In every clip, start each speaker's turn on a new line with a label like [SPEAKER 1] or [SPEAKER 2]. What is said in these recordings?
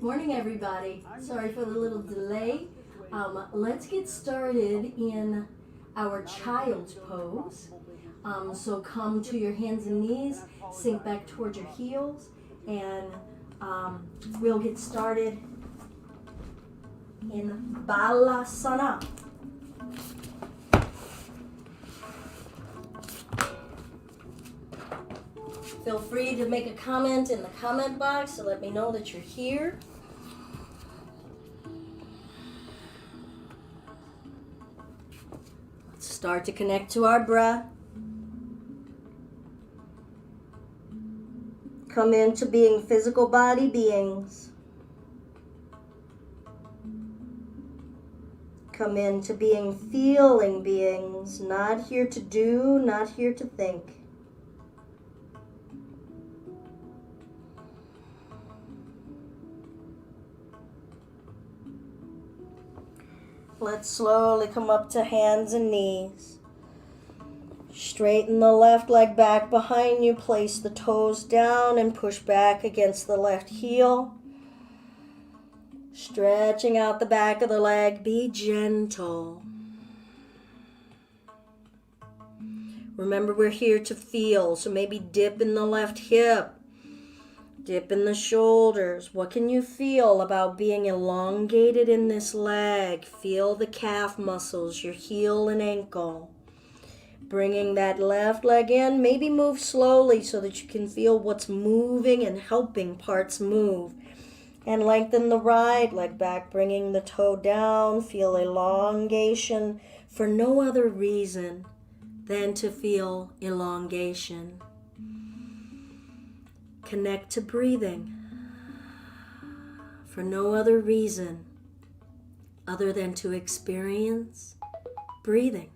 [SPEAKER 1] Morning, everybody. Sorry for the little delay. Let's get started in our child's pose. So come to your hands and knees, sink back towards your heels, and we'll get started in Balasana. Feel free to make a comment in the comment box to let me know that you're here. Let's start to connect to our breath. Come into being physical body beings. Come into being feeling beings, not here to do, not here to think. Let's slowly come up to hands and knees. Straighten the left leg back behind you. Place the toes down and push back against the left heel. Stretching out the back of the leg. Be gentle. Remember, we're here to feel, so maybe dip in the left hip. Dip in the shoulders. What can you feel about being elongated in this leg? Feel the calf muscles, your heel and ankle. Bringing that left leg in. Maybe move slowly so that you can feel what's moving and helping parts move. And lengthen the right leg back, bringing the toe down. Feel elongation for no other reason than to feel elongation. Connect to breathing for no other reason other than to experience breathing.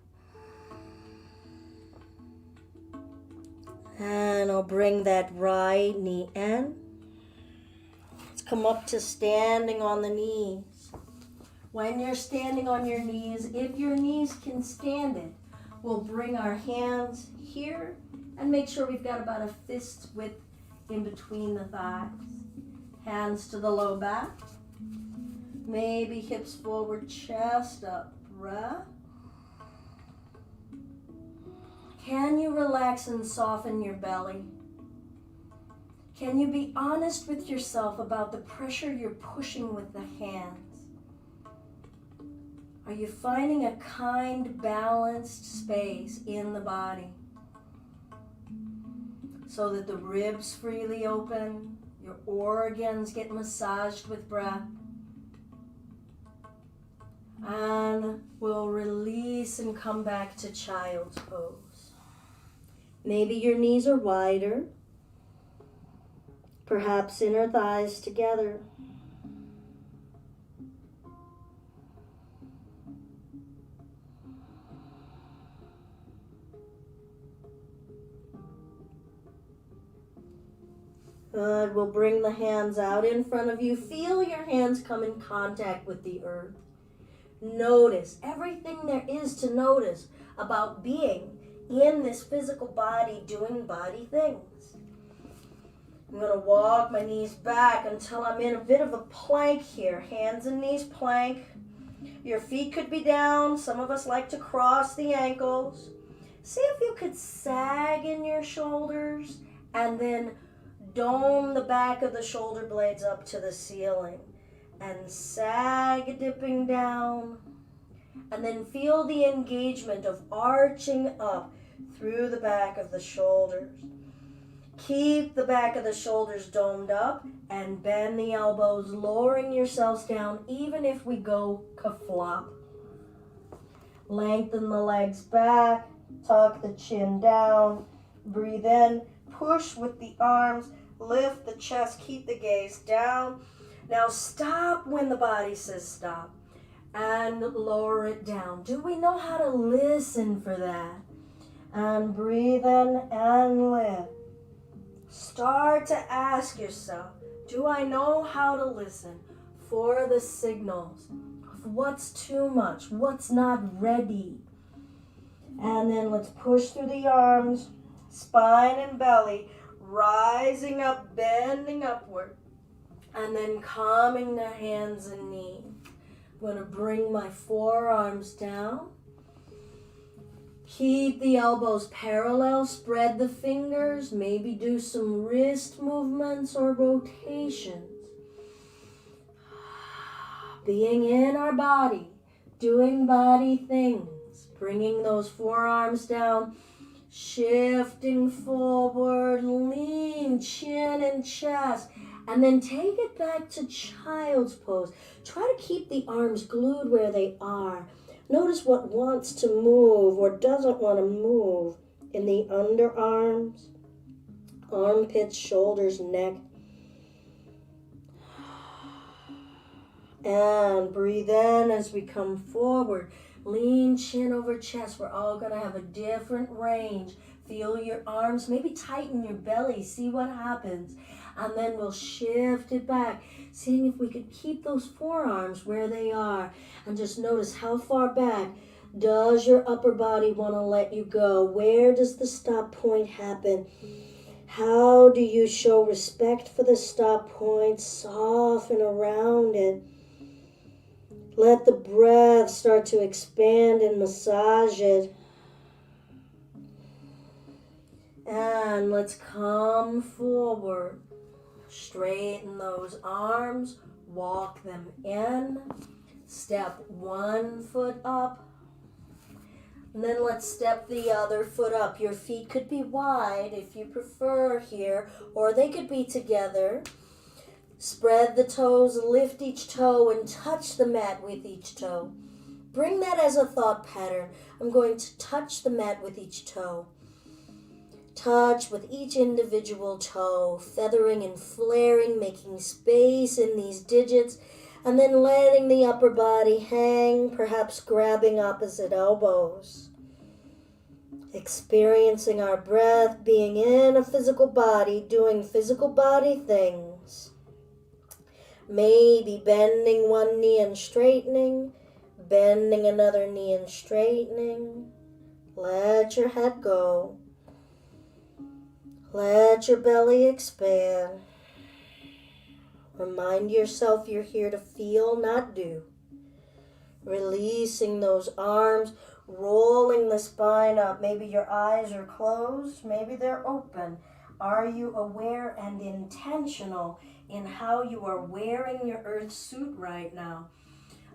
[SPEAKER 1] And I'll bring that right knee in. Let's come up to standing on the knees. When you're standing on your knees, if your knees can stand it, we'll bring our hands here and make sure we've got about a fist width in between the thighs. Hands to the low back. Maybe hips forward, chest up. Breath. Can you relax and soften your belly? Can you be honest with yourself about the pressure you're pushing with the hands? Are you finding a kind, balanced space in the body? So that the ribs freely open, your organs get massaged with breath. And we'll release and come back to child's pose. Maybe your knees are wider, perhaps inner thighs together. Good. We'll bring the hands out in front of you. Feel your hands come in contact with the earth. Notice everything there is to notice about being in this physical body doing body things. I'm going to walk my knees back until I'm in a bit of a plank here. Hands and knees plank. Your feet could be down. Some of us like to cross the ankles. See if you could sag in your shoulders and then dome the back of the shoulder blades up to the ceiling and sag dipping down, and then feel the engagement of arching up through the back of the shoulders. Keep the back of the shoulders domed up and bend the elbows, lowering yourselves down even if we go ka-flop. Lengthen the legs back, tuck the chin down, breathe in, push with the arms, lift the chest, keep the gaze down. Now stop when the body says stop and lower it down. Do we know how to listen for that? And breathe in and lift. Start to ask yourself, do I know how to listen for the signals of what's too much, what's not ready? And then let's push through the arms, spine and belly, rising up, bending upward. And then calming the hands and knees. I'm going to bring my forearms down. Keep the elbows parallel, spread the fingers, maybe do some wrist movements or rotations. Being in our body, doing body things, bringing those forearms down, shifting forward, lean, chin and chest, and then take it back to child's pose. Try to keep the arms glued where they are. Notice what wants to move or doesn't want to move in the underarms, armpits, shoulders, neck. And breathe in as we come forward. Lean chin over chest. We're all going to have a different range. Feel your arms. Maybe tighten your belly. See what happens. And then we'll shift it back. Seeing if we could keep those forearms where they are. And just notice how far back does your upper body want to let you go. Where does the stop point happen? How do you show respect for the stop point? Soften around it. Let the breath start to expand and massage it. And let's come forward. Straighten those arms. Walk them in. Step one foot up. And then let's step the other foot up. Your feet could be wide if you prefer here, or they could be together. Spread the toes, lift each toe, and touch the mat with each toe. Bring that as a thought pattern. I'm going to touch the mat with each toe. Touch with each individual toe, feathering and flaring, making space in these digits, and then letting the upper body hang, perhaps grabbing opposite elbows. Experiencing our breath, being in a physical body, doing physical body things. Maybe bending one knee and straightening, bending another knee and straightening. Let your head go. Let your belly expand. Remind yourself you're here to feel, not do. Releasing those arms, rolling the spine up. Maybe your eyes are closed, maybe they're open. Are you aware and intentional in how you are wearing your earth suit right now?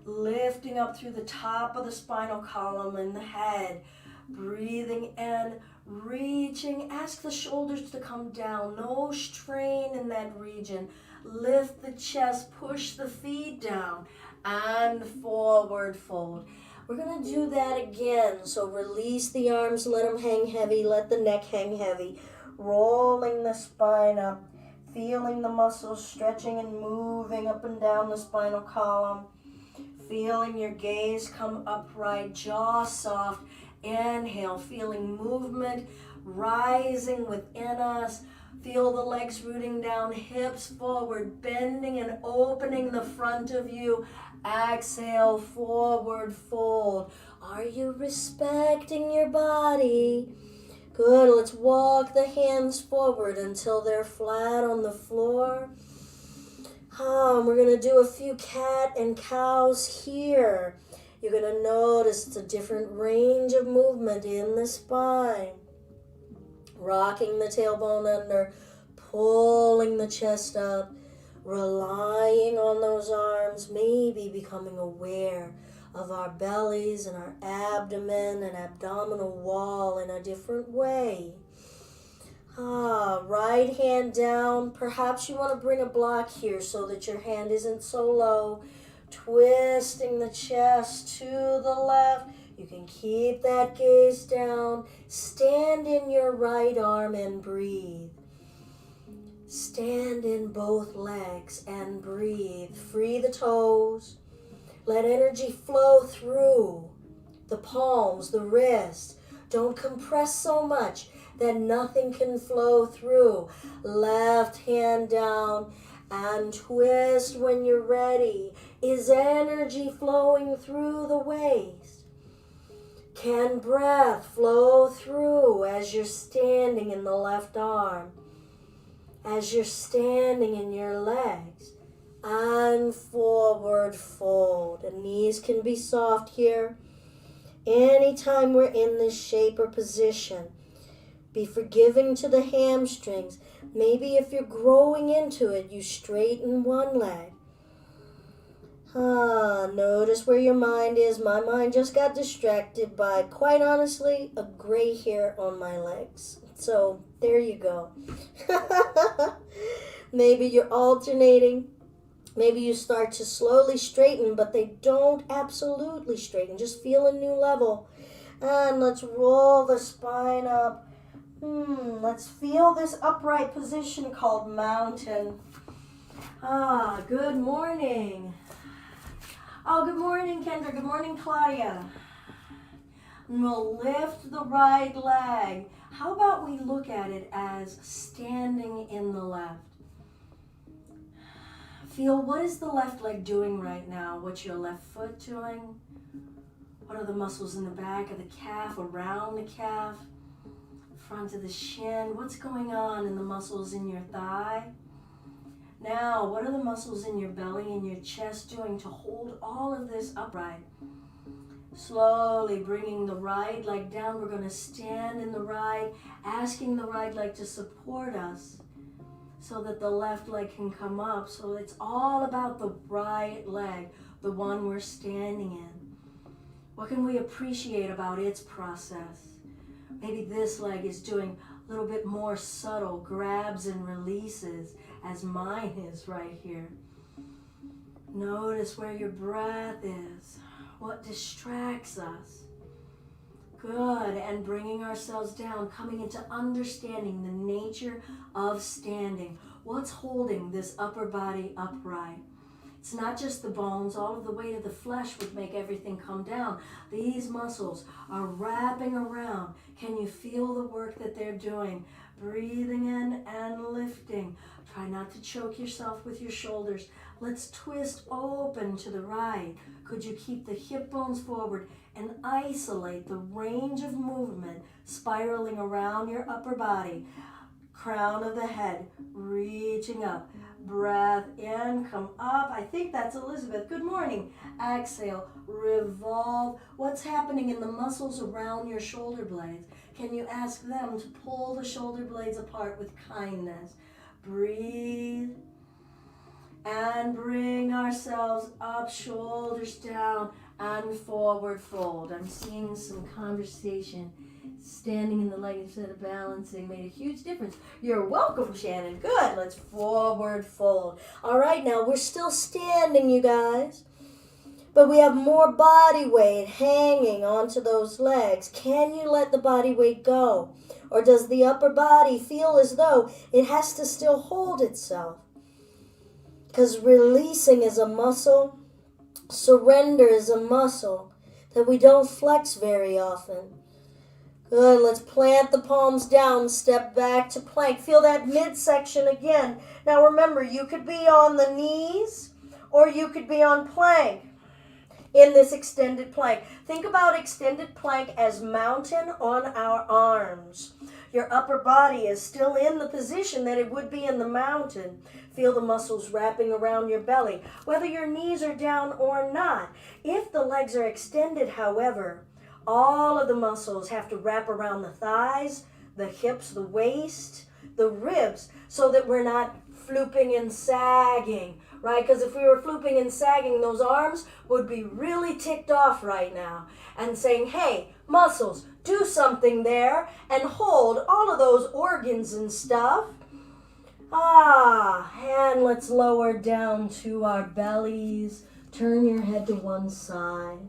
[SPEAKER 1] Lifting up through the top of the spinal column and the head. Breathing in, reaching. Ask the shoulders to come down. No strain in that region. Lift the chest, push the feet down, and forward fold. We're going to do that again. So release the arms, let them hang heavy, let the neck hang heavy. Rolling the spine up, feeling the muscles stretching and moving up and down the spinal column. Feeling your gaze come upright, jaw soft. Inhale, feeling movement rising within us. Feel the legs rooting down, hips forward, bending and opening the front of you. Exhale, forward fold. Are you respecting your body? Good. Let's walk the hands forward until they're flat on the floor. We're going to do a few cat and cows here. You're going to notice it's a different range of movement in the spine. Rocking the tailbone under, pulling the chest up, relying on those arms, maybe becoming aware of our bellies and our abdomen and abdominal wall in a different way. Right hand down. Perhaps you want to bring a block here so that your hand isn't so low. Twisting the chest to the left. You can keep that gaze down. Stand in your right arm and breathe. Stand in both legs and breathe. Free the toes. Let energy flow through the palms, the wrists. Don't compress so much that nothing can flow through. Left hand down and twist when you're ready. Is energy flowing through the waist? Can breath flow through as you're standing in the left arm? As you're standing in your legs? and forward fold. And knees can be soft here. Anytime we're in this shape or position, be forgiving to the hamstrings. Maybe if you're growing into it, you straighten one leg. Notice where your mind is. My mind just got distracted by, quite honestly, a gray hair on my legs. So there you go. Maybe you're alternating. Maybe you start to slowly straighten, but they don't absolutely straighten. Just feel a new level. And let's roll the spine up. Let's feel this upright position called mountain. Good morning. Oh, good morning, Kendra. Good morning, Claudia. And we'll lift the right leg. How about we look at it as standing in the left? Feel, what is the left leg doing right now? What's your left foot doing? What are the muscles in the back of the calf, around the calf, front of the shin? What's going on in the muscles in your thigh? Now, what are the muscles in your belly and your chest doing to hold all of this upright? Slowly bringing the right leg down. We're going to stand in the right, asking the right leg to support us so that the left leg can come up. So it's all about the right leg, the one we're standing in. What can we appreciate about its process? Maybe this leg is doing a little bit more subtle grabs and releases, as mine is right here. Notice where your breath is, what distracts us. Good, and bringing ourselves down, coming into understanding the nature of standing. What's holding this upper body upright? It's not just the bones. All of the weight of the flesh would make everything come down. These muscles are wrapping around. Can you feel the work that they're doing? Breathing in and lifting. Try not to choke yourself with your shoulders. Let's twist open to the right. Could you keep the hip bones forward and isolate the range of movement spiraling around your upper body? Crown of the head, reaching up. Breath in, come up. I think that's Elizabeth. Good morning. Exhale, revolve. What's happening in the muscles around your shoulder blades? Can you ask them to pull the shoulder blades apart with kindness? Breathe. And bring ourselves up, shoulders down, and forward fold. I'm seeing some conversation. Standing in the leg instead of balancing made a huge difference. You're welcome, Shannon. Good. Let's forward fold. All right, now we're still standing, you guys. But we have more body weight hanging onto those legs. Can you let the body weight go? Or does the upper body feel as though it has to still hold itself? Because releasing is a muscle. Surrender is a muscle that we don't flex very often. Good, let's plant the palms down, step back to plank. Feel that midsection again. Now remember, you could be on the knees or you could be on plank in this extended plank. Think about extended plank as mountain on our arms. Your upper body is still in the position that it would be in the mountain. Feel the muscles wrapping around your belly, whether your knees are down or not. If the legs are extended, however, all of the muscles have to wrap around the thighs, the hips, the waist, the ribs, so that we're not flooping and sagging, right? Because if we were flooping and sagging, those arms would be really ticked off right now and saying, hey, muscles, do something there and hold all of those organs and stuff. And let's lower down to our bellies. Turn your head to one side.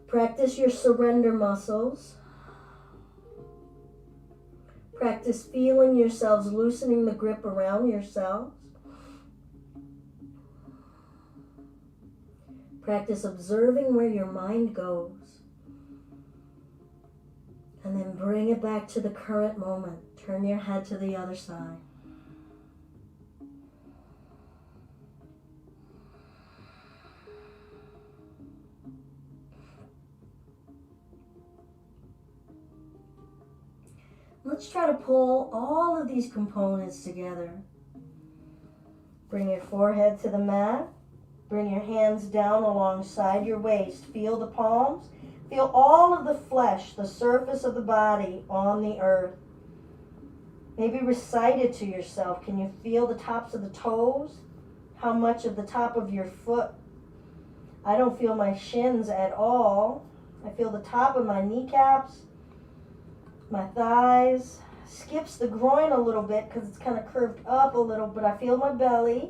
[SPEAKER 1] Practice your surrender muscles. Practice feeling yourselves loosening the grip around yourselves. Practice observing where your mind goes. And then bring it back to the current moment. Turn your head to the other side. Let's try to pull all of these components together. Bring your forehead to the mat. Bring your hands down alongside your waist. Feel the palms. Feel all of the flesh, the surface of the body on the earth. Maybe recite it to yourself. Can you feel the tops of the toes? How much of the top of your foot? I don't feel my shins at all. I feel the top of my kneecaps, my thighs. Skips the groin a little bit because it's kind of curved up a little, but I feel my belly.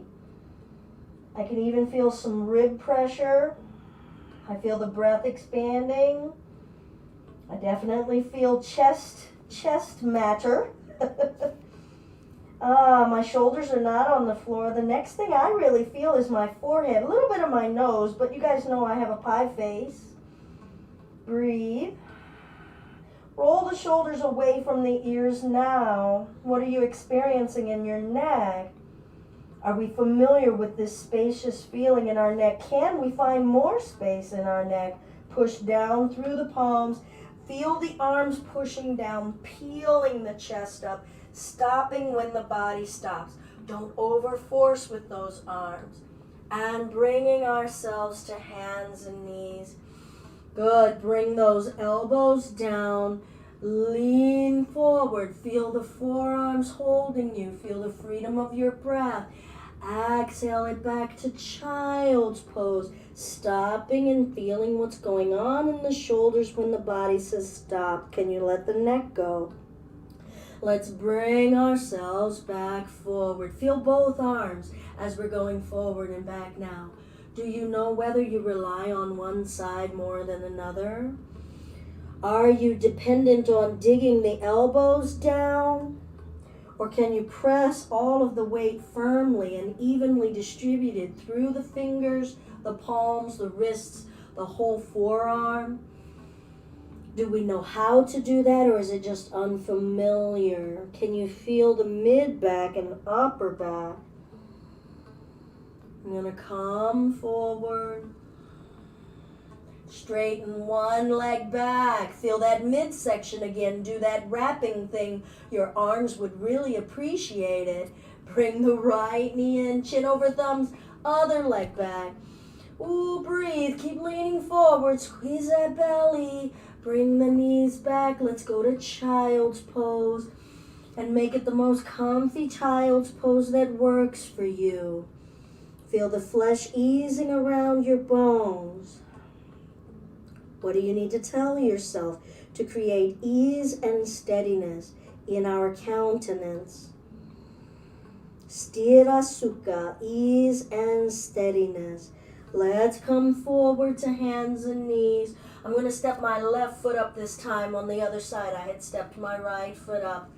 [SPEAKER 1] I can even feel some rib pressure. I feel the breath expanding. I definitely feel chest matter. My shoulders are not on the floor. The next thing I really feel is my forehead, a little bit of my nose, but you guys know I have a pie face. Breathe. Roll the shoulders away from the ears now. What are you experiencing in your neck? Are we familiar with this spacious feeling in our neck? Can we find more space in our neck? Push down through the palms. Feel the arms pushing down, peeling the chest up, stopping when the body stops. Don't overforce with those arms. And bringing ourselves to hands and knees. Good. Bring those elbows down. Lean forward. Feel the forearms holding you. Feel the freedom of your breath. Exhale it back to child's pose. Stopping and feeling what's going on in the shoulders when the body says stop. Can you let the neck go? Let's bring ourselves back forward. Feel both arms as we're going forward and back now. Do you know whether you rely on one side more than another? Are you dependent on digging the elbows down? Or can you press all of the weight firmly and evenly distributed through the fingers, the palms, the wrists, the whole forearm? Do we know how to do that, or is it just unfamiliar? Can you feel the mid-back and upper back? I'm going to come forward. Straighten one leg back. Feel that midsection again. Do that wrapping thing. Your arms would really appreciate it. Bring the right knee in, chin over thumbs, other leg back. Ooh, breathe. Keep leaning forward. Squeeze that belly. Bring the knees back. Let's go to child's pose. And make it the most comfy child's pose that works for you. Feel the flesh easing around your bones. What do you need to tell yourself to create ease and steadiness in our countenance? Sthira sukha, ease and steadiness. Let's come forward to hands and knees. I'm going to step my left foot up this time on the other side. I had stepped my right foot up.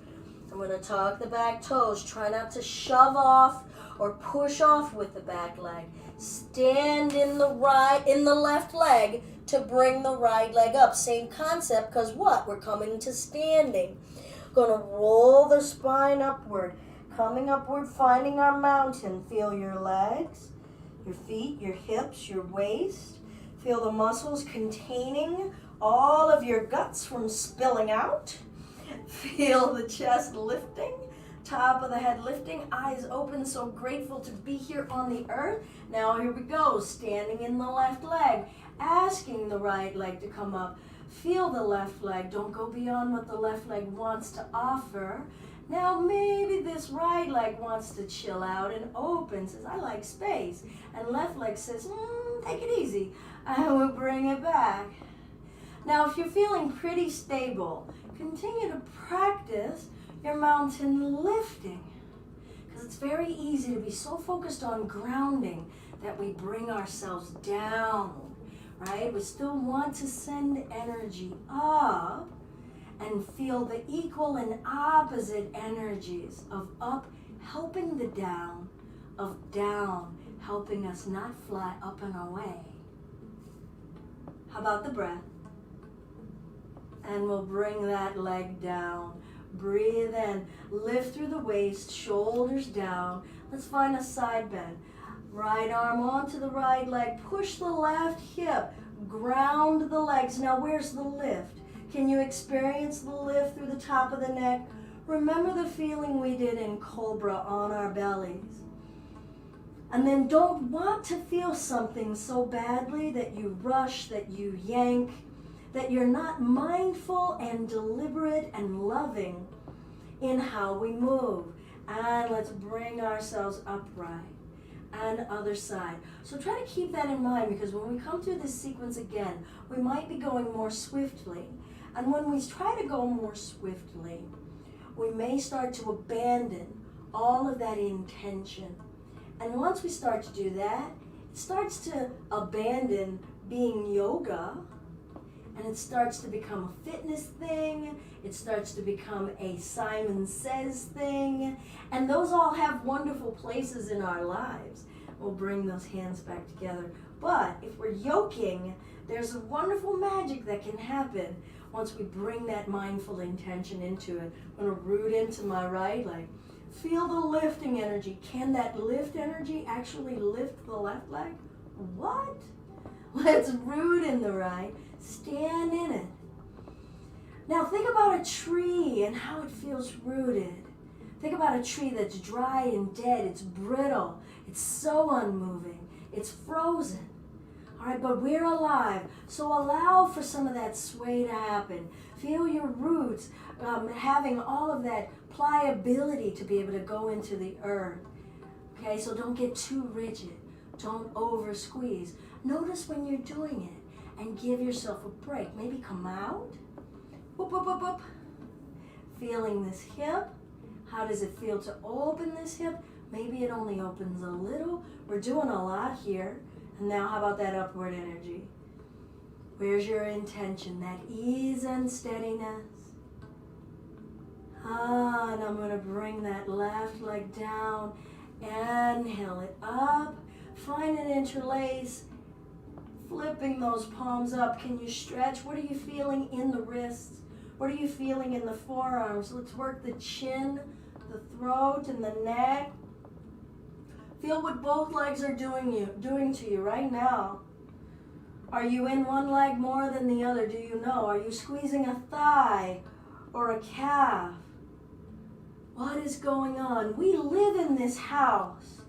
[SPEAKER 1] I'm going to tuck the back toes. Try not to shove off or push off with the back leg. Stand in the left leg to bring the right leg up. Same concept, because what? We're coming to standing. Going to roll the spine upward. Coming upward, finding our mountain. Feel your legs, your feet, your hips, your waist. Feel the muscles containing all of your guts from spilling out. Feel the chest lifting. Top of the head lifting, eyes open, so grateful to be here on the earth. Now here we go, standing in the left leg, asking the right leg to come up. Feel the left leg, don't go beyond what the left leg wants to offer. Now maybe this right leg wants to chill out and open, says I like space. And left leg says, take it easy. I will bring it back. Now if you're feeling pretty stable, continue to practice your mountain lifting, because it's very easy to be so focused on grounding that we bring ourselves down, right? We still want to send energy up and feel the equal and opposite energies of up helping the down, of down helping us not fly up and away. How about the breath? And we'll bring that leg down. Breathe in, lift through the waist, shoulders down. Let's find a side bend. Right arm onto the right leg, push the left hip, ground the legs. Now where's the lift? Can you experience the lift through the top of the neck? Remember the feeling we did in Cobra on our bellies. And then don't want to feel something so badly that you rush, that you yank, that you're not mindful and deliberate and loving in how we move. And let's bring ourselves upright. And other side. So try to keep that in mind, because when we come through this sequence again, we might be going more swiftly. And when we try to go more swiftly, we may start to abandon all of that intention. And once we start to do that, it starts to abandon being yoga, and it starts to become a fitness thing. It starts to become a Simon Says thing. And those all have wonderful places in our lives. We'll bring those hands back together. But if we're yoking, there's a wonderful magic that can happen once we bring that mindful intention into it. I'm going to root into my right leg. Feel the lifting energy. Can that lift energy actually lift the left leg? What? Let's root in the right. Stand in it. Now think about a tree and how it feels rooted. Think about a tree that's dry and dead. It's brittle. It's so unmoving. It's frozen. All right, but we're alive. So allow for some of that sway to happen. Feel your roots having all of that pliability to be able to go into the earth. Okay, so don't get too rigid. Don't over squeeze. Notice when you're doing it. And give yourself a break. Maybe come out. Whoop, whoop, whoop, whoop. Feeling this hip. How does it feel to open this hip? Maybe it only opens a little. We're doing a lot here. And now how about that upward energy? Where's your intention? That ease and steadiness. And I'm going to bring that left leg down. Inhale it up. Find an interlace. Flipping those palms up. Can you stretch? What are you feeling in the wrists? What are you feeling in the forearms? Let's work the chin, the throat, and the neck. Feel what both legs are doing to you right now. Are you in one leg more than the other? Do you know? Are you squeezing a thigh or a calf? What is going on? We live in this house.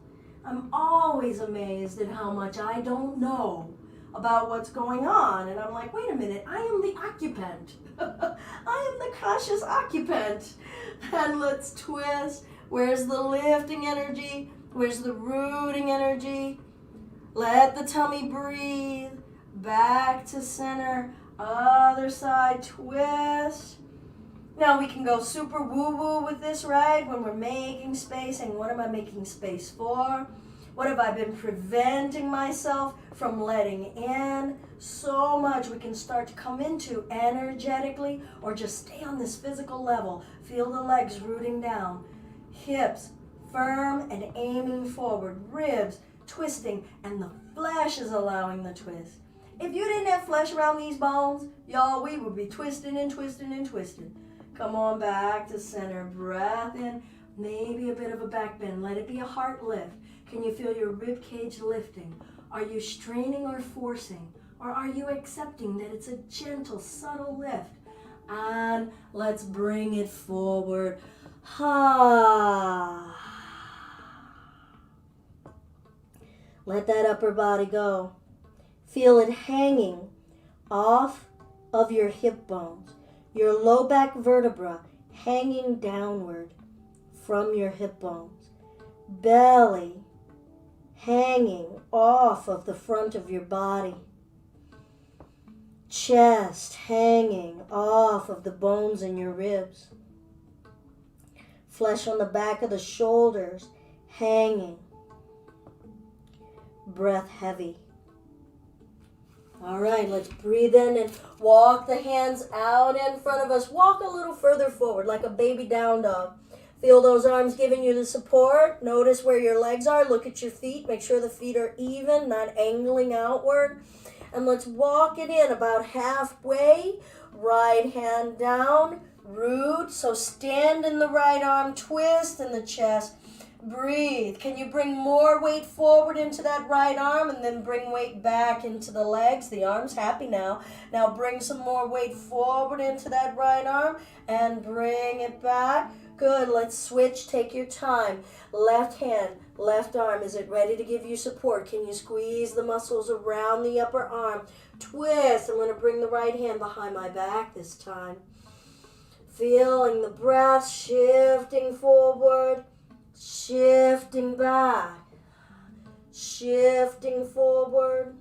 [SPEAKER 1] I'm always amazed at how much I don't know about what's going on. And I'm like, wait a minute, I am the occupant. I am the cautious occupant. And let's twist. Where's the lifting energy? Where's the rooting energy? Let the tummy breathe. Back to center. Other side, twist. Now we can go super woo-woo with this, right? When we're making space, and what am I making space for? What have I been preventing myself from letting in? So much we can start to come into energetically, or just stay on this physical level. Feel the legs rooting down. Hips firm and aiming forward. Ribs twisting, and the flesh is allowing the twist. If you didn't have flesh around these bones, y'all, we would be twisting and twisting and twisting. Come on back to center. Breath in. Maybe a bit of a back bend. Let it be a heart lift. Can you feel your rib cage lifting? Are you straining or forcing? Or are you accepting that it's a gentle, subtle lift? And let's bring it forward. Ha. Let that upper body go. Feel it hanging off of your hip bones. Your low back vertebra hanging downward from your hip bones. Belly hanging off of the front of your body. Chest hanging off of the bones in your ribs. Flesh on the back of the shoulders hanging. Breath heavy. All right, let's breathe in and walk the hands out in front of us. Walk a little further forward like a baby down dog. Feel those arms giving you the support. Notice where your legs are. Look at your feet. Make sure the feet are even, not angling outward. And let's walk it in about halfway. Right hand down, root. So stand in the right arm, twist in the chest. Breathe. Can you bring more weight forward into that right arm and then bring weight back into the legs? The arm's happy now. Now bring some more weight forward into that right arm and bring it back. Good. Let's switch. Take your time. Left hand, left arm. Is it ready to give you support? Can you squeeze the muscles around the upper arm? Twist. I'm going to bring the right hand behind my back this time. Feeling the breath, shifting forward, shifting back, shifting forward,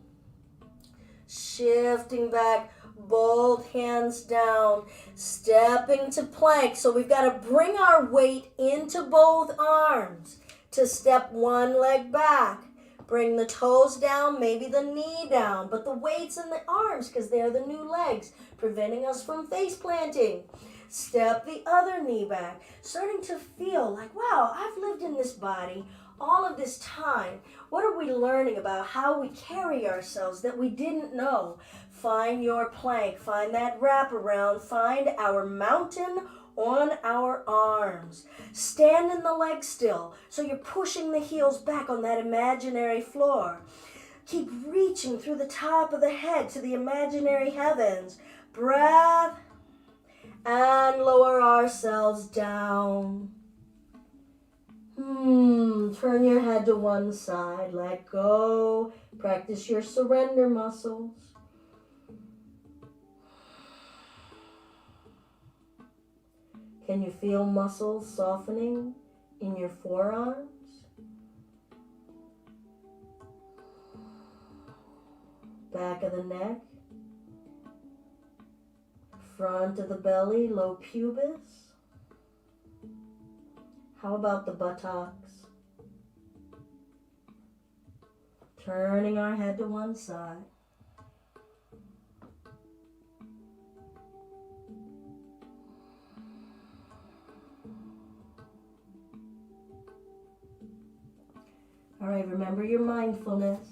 [SPEAKER 1] shifting back. Both hands down, stepping to plank. So we've got to bring our weight into both arms to step one leg back. Bring the toes down, maybe the knee down, but the weight's in the arms because they're the new legs, preventing us from face planting. Step the other knee back, starting to feel like, wow, I've lived in this body all of this time. What are we learning about how we carry ourselves that we didn't know? Find your plank, find that wraparound, find our mountain on our arms. Stand in the leg still, so you're pushing the heels back on that imaginary floor. Keep reaching through the top of the head to the imaginary heavens. Breath, and lower ourselves down. Turn your head to one side. Let go. Practice your surrender muscles. Can you feel muscles softening in your forearms? Back of the neck. Front of the belly, low pubis. How about the buttocks? Turning our head to one side. All right, remember your mindfulness.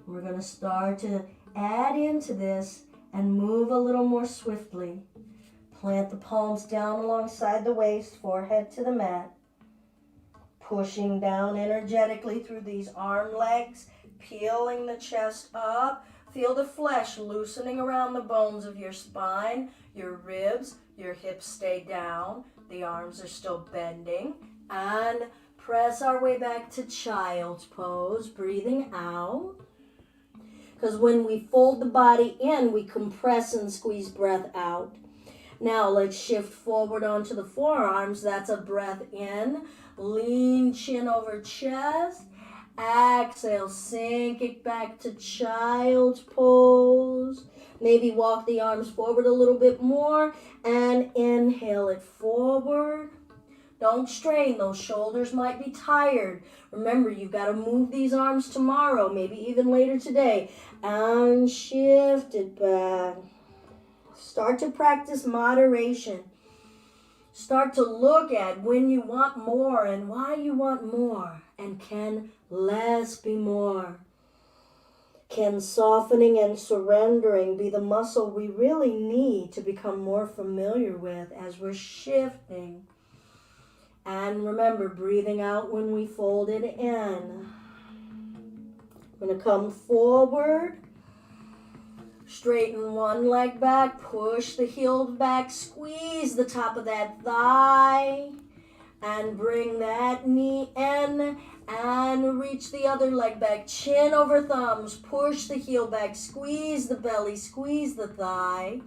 [SPEAKER 1] We're going to start to add into this and move a little more swiftly. Plant the palms down alongside the waist, forehead to the mat. Pushing down energetically through these arm legs, peeling the chest up. Feel the flesh loosening around the bones of your spine, your ribs, your hips stay down. The arms are still bending. And press our way back to child's pose, breathing out. Because when we fold the body in, we compress and squeeze breath out. Now let's shift forward onto the forearms. That's a breath in. Lean chin over chest. Exhale, sink it back to child's pose. Maybe walk the arms forward a little bit more. And inhale it forward. Don't strain. Those shoulders might be tired. Remember, you've got to move these arms tomorrow, maybe even later today. And shift it back. Start to practice moderation. Start to look at when you want more and why you want more. And can less be more? Can softening and surrendering be the muscle we really need to become more familiar with as we're shifting? And remember, breathing out when we fold it in. I'm going to come forward. Straighten one leg back. Push the heel back. Squeeze the top of that thigh. And bring that knee in. And reach the other leg back. Chin over thumbs. Push the heel back. Squeeze the belly. Squeeze the thigh.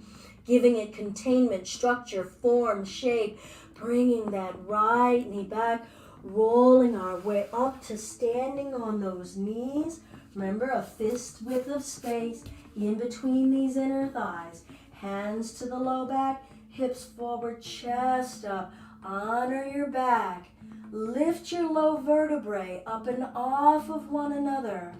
[SPEAKER 1] Giving it containment, structure, form, shape. Bringing that right knee back, rolling our way up to standing on those knees. Remember, a fist width of space in between these inner thighs. Hands to the low back, hips forward, chest up. Honor your back. Lift your low vertebrae up and off of one another.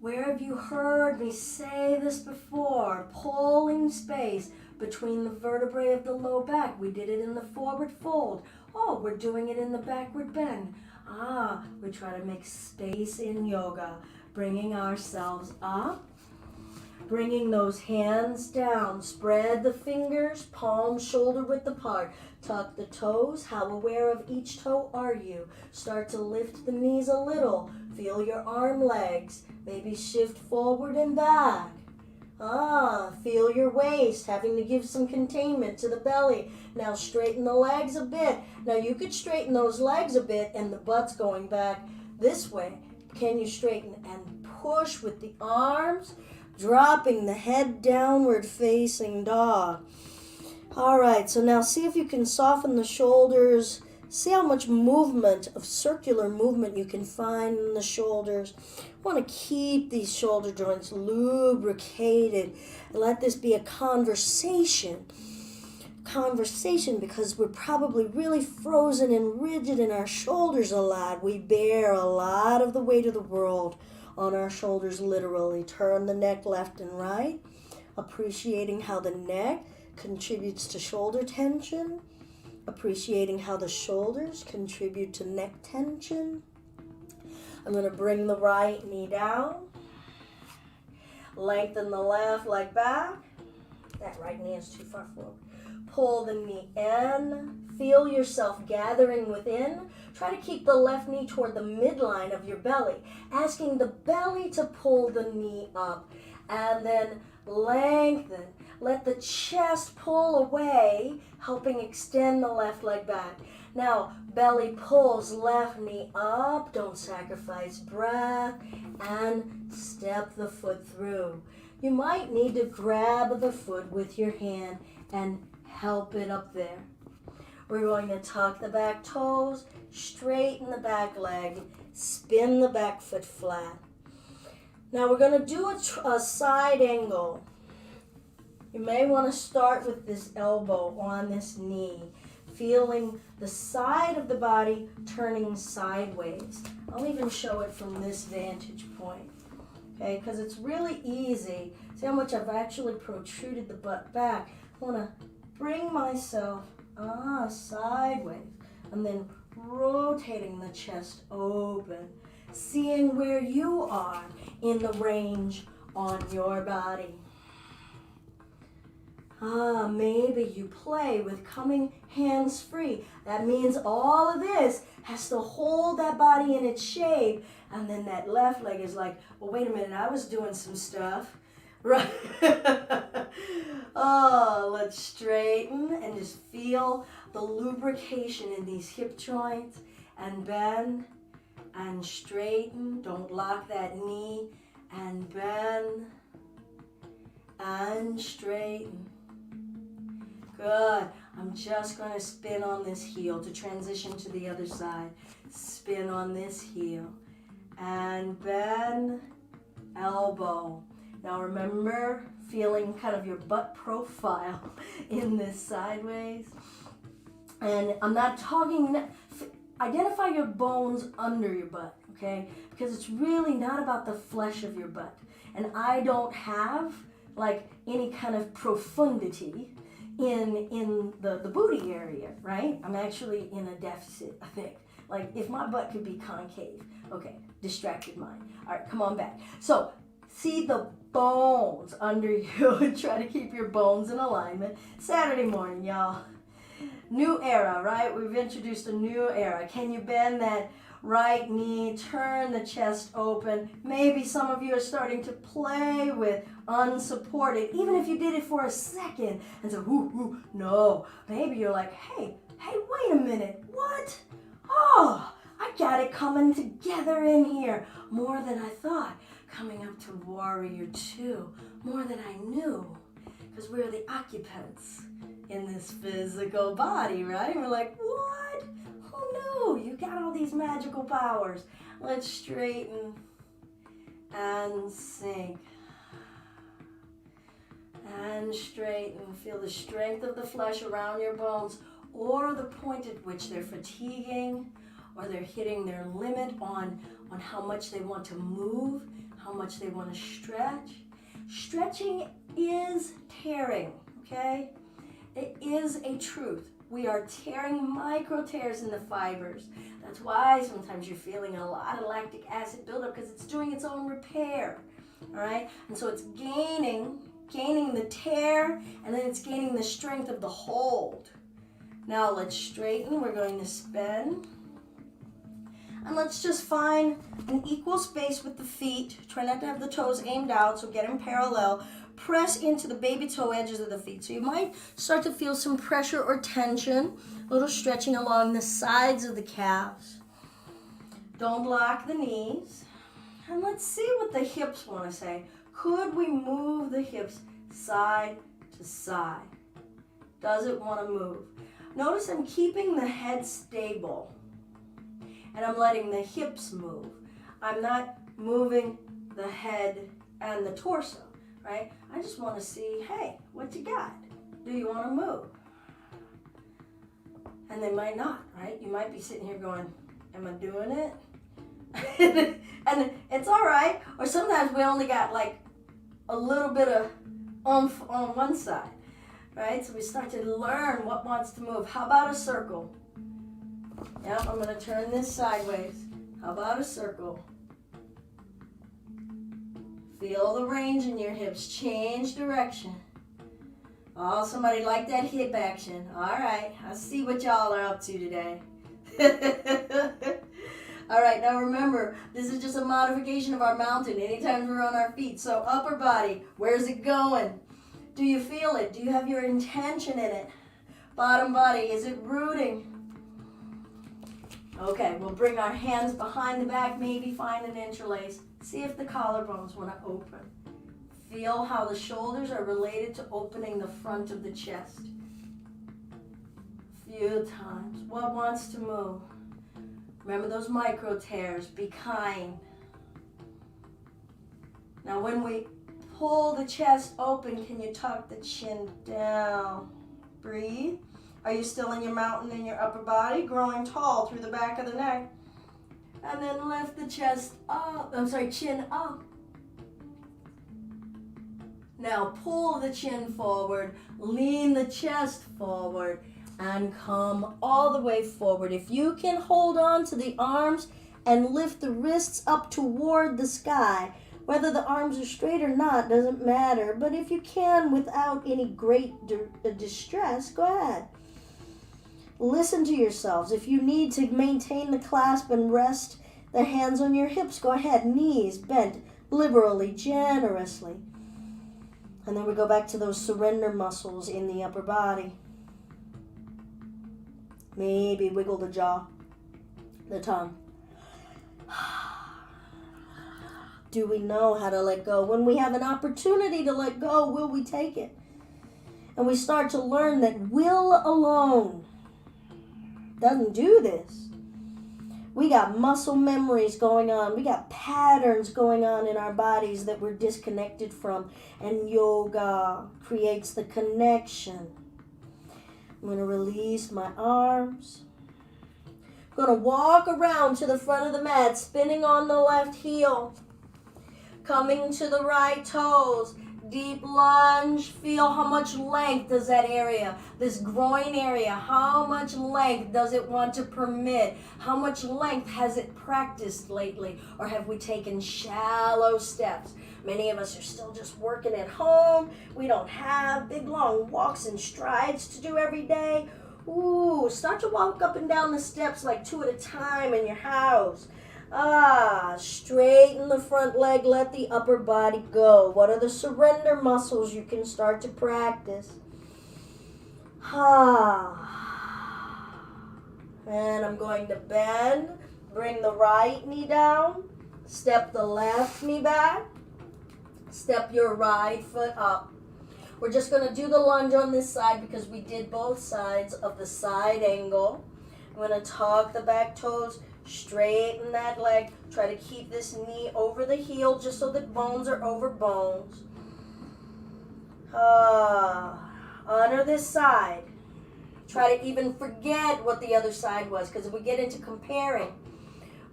[SPEAKER 1] Where have you heard me say this before? Pulling space between the vertebrae of the low back. We did it in the forward fold. Oh, we're doing it in the backward bend. We try to make space in yoga. Bringing ourselves up. Bringing those hands down. Spread the fingers, palms shoulder width apart. Tuck the toes. How aware of each toe are you? Start to lift the knees a little. Feel your arm legs. Maybe shift forward and back. Feel your waist, having to give some containment to the belly. Now straighten the legs a bit. Now you could straighten those legs a bit and the butt's going back this way. Can you straighten and push with the arms, dropping the head downward facing dog. All right, so now see if you can soften the shoulders. See how much movement, of circular movement, you can find in the shoulders. You want to keep these shoulder joints lubricated. And let this be a conversation. Because we're probably really frozen and rigid in our shoulders a lot. We bear a lot of the weight of the world on our shoulders, literally. Turn the neck left and right, appreciating how the neck contributes to shoulder tension. Appreciating how the shoulders contribute to neck tension. I'm going to bring the right knee down. Lengthen the left leg back. That right knee is too far forward. Pull the knee in. Feel yourself gathering within. Try to keep the left knee toward the midline of your belly. Asking the belly to pull the knee up. And then lengthen. Let the chest pull away, helping extend the left leg back. Now, belly pulls, left knee up. Don't sacrifice breath. And step the foot through. You might need to grab the foot with your hand and help it up there. We're going to tuck the back toes, straighten the back leg, spin the back foot flat. Now we're going to do a side angle. You may want to start with this elbow on this knee, feeling the side of the body turning sideways. I'll even show it from this vantage point, okay, because it's really easy. See how much I've actually protruded the butt back. I want to bring myself sideways, and then rotating the chest open, seeing where you are in the range on your body. Maybe you play with coming hands free. That means all of this has to hold that body in its shape, and then that left leg is like, well, wait a minute, I was doing some stuff. Right? Let's straighten and just feel the lubrication in these hip joints, and bend and straighten. Don't lock that knee, and bend and straighten. Good. I'm just going to spin on this heel to transition to the other side. Spin on this heel and bend, elbow. Now remember, feeling kind of your butt profile in this sideways. And I'm not talking, identify your bones under your butt, okay? Because it's really not about the flesh of your butt. And I don't have like any kind of profundity in the booty area, right? I'm actually in a deficit, I think. Like if my butt could be concave. Okay, distracted mind. All right, come on back. So see the bones under you and try to keep your bones in alignment. Saturday morning, y'all. New era, right? We've introduced a new era. Can you bend that right knee, turn the chest open? Maybe some of you are starting to play with unsupported, even if you did it for a second and said, no. Maybe you're like, hey, wait a minute, what? Oh, I got it coming together in here. More than I thought. Coming up to Warrior 2, more than I knew. Because we're the occupants in this physical body, right? We're like, what? Who knew? You got all these magical powers. Let's straighten and sink. And straighten. Feel the strength of the flesh around your bones, or the point at which they're fatiguing, or they're hitting their limit on how much they want to move, how much they want to stretch. Stretching is tearing, okay? It is a truth. We are tearing micro tears in the fibers. That's why sometimes you're feeling a lot of lactic acid buildup, because it's doing its own repair, all right? And so it's gaining the tear, and then it's gaining the strength of the hold. Now let's straighten. We're going to spin. And let's just find an equal space with the feet. Try not to have the toes aimed out, so get them parallel. press into the baby toe edges of the feet. So you might start to feel some pressure or tension, a little stretching along the sides of the calves. Don't lock the knees. And let's see what the hips want to say. Could we move the hips side to side? Does it want to move? Notice I'm keeping the head stable. And I'm letting the hips move. I'm not moving the head and the torso, right? I just want to see, hey, what you got? Do you want to move? And they might not, right? You might be sitting here going, am I doing it? And it's all right. Or sometimes we only got like a little bit of oomph on one side, right? So we start to learn what wants to move. How about a circle? Yep, I'm going to turn this sideways. How about a circle? Feel the range in your hips. Change direction. Oh, somebody like that hip action. All right, I see what y'all are up to today. All right, now remember, this is just a modification of our mountain anytime we're on our feet. So upper body, where's it going? Do you feel it? Do you have your intention in it? Bottom body, is it rooting? Okay, we'll bring our hands behind the back, maybe find an interlace. See if the collarbones want to open. Feel how the shoulders are related to opening the front of the chest. Few times. What wants to move? Remember those micro tears. Be kind. Now when we pull the chest open, can you tuck the chin down? Breathe. Are you still in your mountain in your upper body? Growing tall through the back of the neck. And then lift the chest up. Chin up. Now pull the chin forward. Lean the chest forward. And come all the way forward. If you can hold on to the arms and lift the wrists up toward the sky, whether the arms are straight or not doesn't matter. But if you can without any great distress, go ahead. Listen to yourselves. If you need to maintain the clasp and rest the hands on your hips, go ahead. Knees bent liberally, generously. And then we go back to those surrender muscles in the upper body. Maybe wiggle the jaw, the tongue. Do we know how to let go? When we have an opportunity to let go, will we take it? And we start to learn that will alone doesn't do this. We got muscle memories going on. We got patterns going on in our bodies that we're disconnected from. And yoga creates the connection. I'm going to release my arms. I'm going to walk around to the front of the mat, spinning on the left heel. Coming to the right toes. Deep lunge. Feel how much length does that area, this groin area, how much length does it want to permit? How much length has it practiced lately? Or have we taken shallow steps? Many of us are still just working at home. We don't have big long walks and strides to do every day. Ooh, start to walk up and down the steps like 2 at a time in your house. Straighten the front leg, let the upper body go. What are the surrender muscles you can start to practice? And I'm going to bend, bring the right knee down, step the left knee back, step your right foot up. We're just going to do the lunge on this side because we did both sides of the side angle. I'm going to tuck the back toes, straighten that leg. Try to keep this knee over the heel just so that bones are over bones. Honor this side. Try to even forget what the other side was, because if we get into comparing,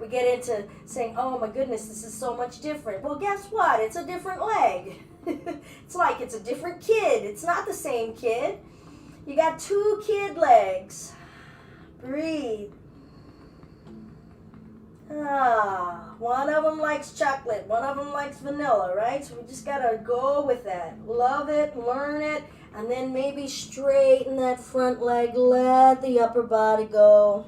[SPEAKER 1] we get into saying, oh my goodness, this is so much different. Well, guess what? It's a different leg. It's like it's a different kid. It's not the same kid. You got 2 kid legs. Breathe. One of them likes chocolate. One of them likes vanilla, right? So we just got to go with that. Love it, learn it, and then maybe straighten that front leg. Let the upper body go.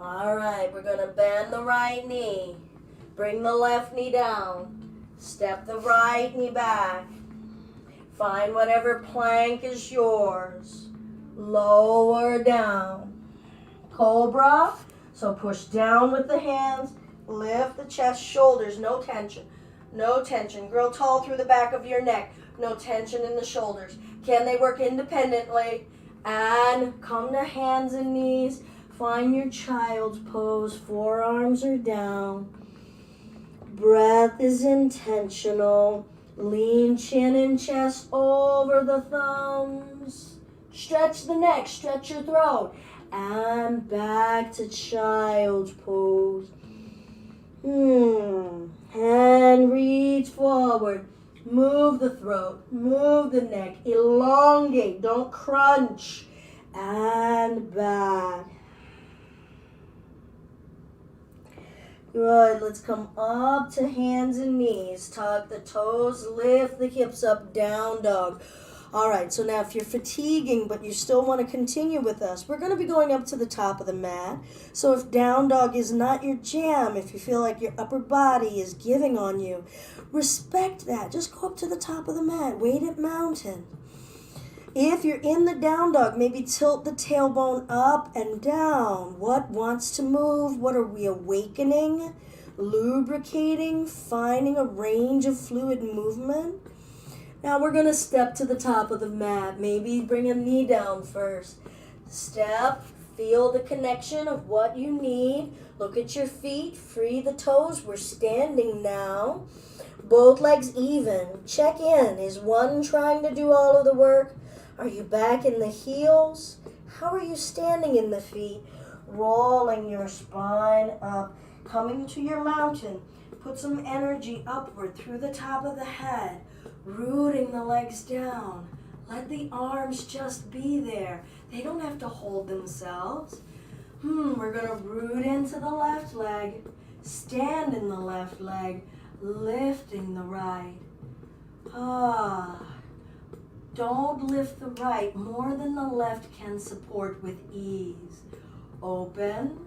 [SPEAKER 1] All right, we're going to bend the right knee. Bring the left knee down. Step the right knee back. Find whatever plank is yours. Lower down. Cobra. So push down with the hands. Lift the chest, shoulders, no tension. No tension. Grow tall through the back of your neck. No tension in the shoulders. Can they work independently? And come to hands and knees. Find your child's pose. Forearms are down. Breath is intentional. Lean chin and chest over the thumbs. Stretch the neck. Stretch your throat. And back to child's pose. And reach forward. Move the throat. Move the neck. Elongate. Don't crunch. And back. Good. Let's come up to hands and knees. Tuck the toes. Lift the hips up. Down dog. All right, so now if you're fatiguing but you still want to continue with us, we're going to be going up to the top of the mat. So if down dog is not your jam, if you feel like your upper body is giving on you, respect that. Just go up to the top of the mat. Weighted mountain. If you're in the down dog, maybe tilt the tailbone up and down. What wants to move? What are we awakening? Lubricating? Finding a range of fluid movement? Now we're going to step to the top of the mat. Maybe bring a knee down first. Step, feel the connection of what you need. Look at your feet, free the toes. We're standing now. Both legs even. Check in. Is one trying to do all of the work? Are you back in the heels? How are you standing in the feet? Rolling your spine up. Coming to your mountain. Put some energy upward through the top of the head. Rooting the legs down. Let the arms just be there. They don't have to hold themselves. We're going to root into the left leg. Stand in the left leg. Lifting the right. Don't lift the right more than the left can support with ease. Open.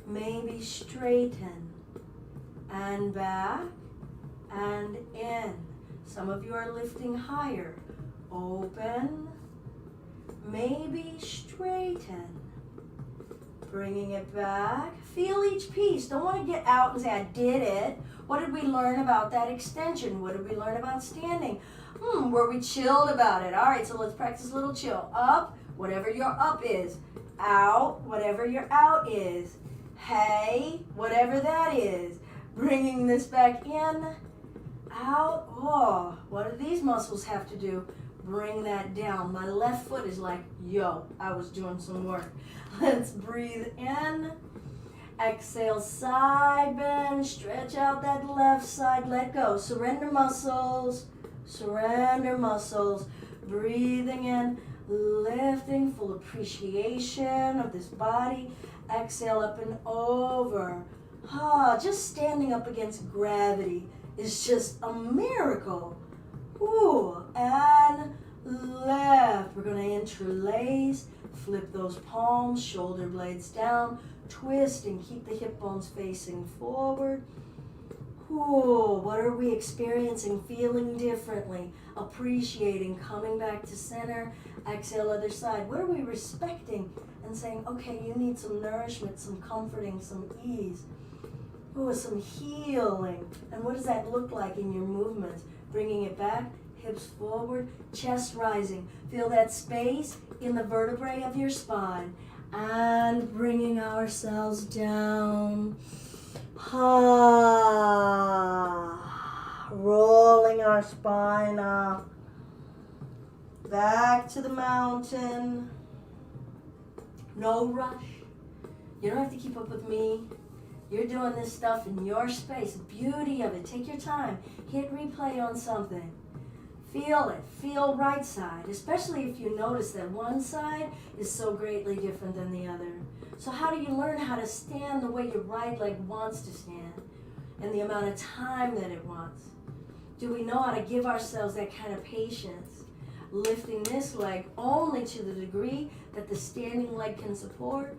[SPEAKER 1] Maybe straighten. And back. And in. Some of you are lifting higher. Open. Maybe straighten. Bringing it back. Feel each piece. Don't want to get out and say, I did it. What did we learn about that extension? What did we learn about standing? Were we chilled about it? All right, so let's practice a little chill. Up, whatever your up is. Out, whatever your out is. Hey, whatever that is. Bringing this back in. Out. Oh, what do these muscles have to do? Bring that down. My left foot is like, yo, I was doing some work. Let's breathe in. Exhale, side bend. Stretch out that left side. Let go. Surrender muscles. Surrender muscles. Breathing in. Lifting. Full appreciation of this body. Exhale up and over. Just standing up against gravity is just a miracle. Ooh, and left. We're going to interlace, flip those palms, shoulder blades down, twist and keep the hip bones facing forward. Ooh, what are we experiencing, feeling differently, appreciating, coming back to center, exhale other side. What are we respecting and saying, okay, you need some nourishment, some comforting, some ease. Ooh, some healing. And what does that look like in your movements? Bringing it back, hips forward, chest rising. Feel that space in the vertebrae of your spine. And bringing ourselves down. Rolling our spine up. Back to the mountain. No rush. You don't have to keep up with me. You're doing this stuff in your space. The beauty of it. Take your time. Hit replay on something. Feel it. Feel right side. Especially if you notice that one side is so greatly different than the other. So how do you learn how to stand the way your right leg wants to stand? And the amount of time that it wants? Do we know how to give ourselves that kind of patience? Lifting this leg only to the degree that the standing leg can support.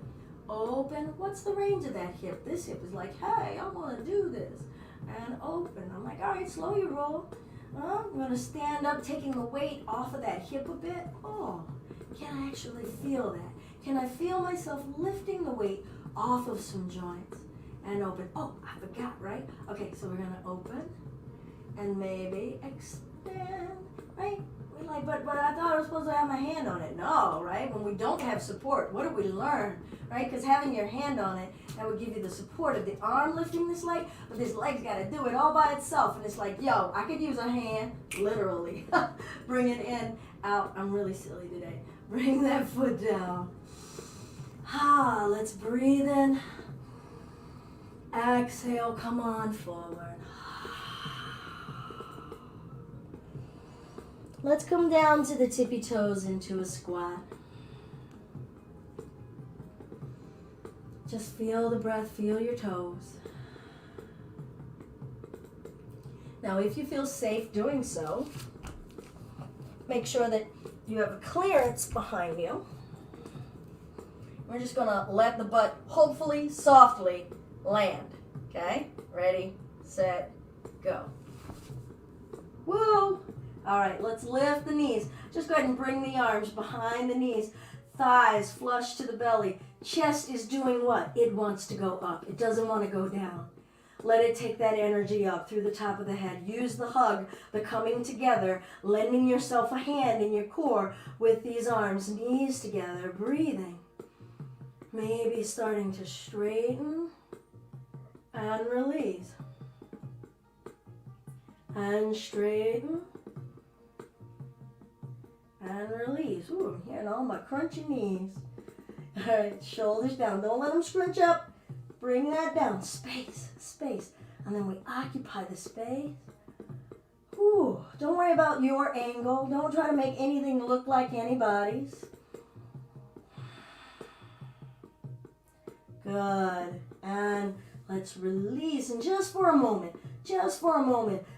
[SPEAKER 1] open. What's the range of that hip? This hip is like, hey, I want to do this. And open. I'm like, all right, slow your roll. I'm going to stand up, taking the weight off of that hip a bit. Oh, can I actually feel that? Can I feel myself lifting the weight off of some joints? And open. Oh, I forgot, right? Okay, so we're going to open and maybe extend, right? We're like, but I thought I was supposed to have my hand on it. No, right? When we don't have support, what do we learn, right? Because having your hand on it, that would give you the support of the arm lifting this leg, but this leg's got to do it all by itself. And it's like, yo, I could use a hand, literally. Bring it in, out. I'm really silly today. Bring that foot down. Let's breathe in. Exhale, come on forward. Let's come down to the tippy toes into a squat. Just feel the breath, feel your toes. Now, if you feel safe doing so, make sure that you have a clearance behind you. We're just gonna let the butt, hopefully, softly land. Okay? Ready, set, go. Woo! All right, let's lift the knees. Just go ahead and bring the arms behind the knees. Thighs flush to the belly. Chest is doing what? It wants to go up. It doesn't want to go down. Let it take that energy up through the top of the head. Use the hug, the coming together, lending yourself a hand in your core with these arms, knees together, breathing. Maybe starting to straighten and release. And straighten. And release. Ooh, I'm hearing all my crunchy knees. All right, shoulders down. Don't let them scrunch up. Bring that down. Space, space. And then we occupy the space. Ooh, don't worry about your angle. Don't try to make anything look like anybody's. Good. And let's release. And just for a moment,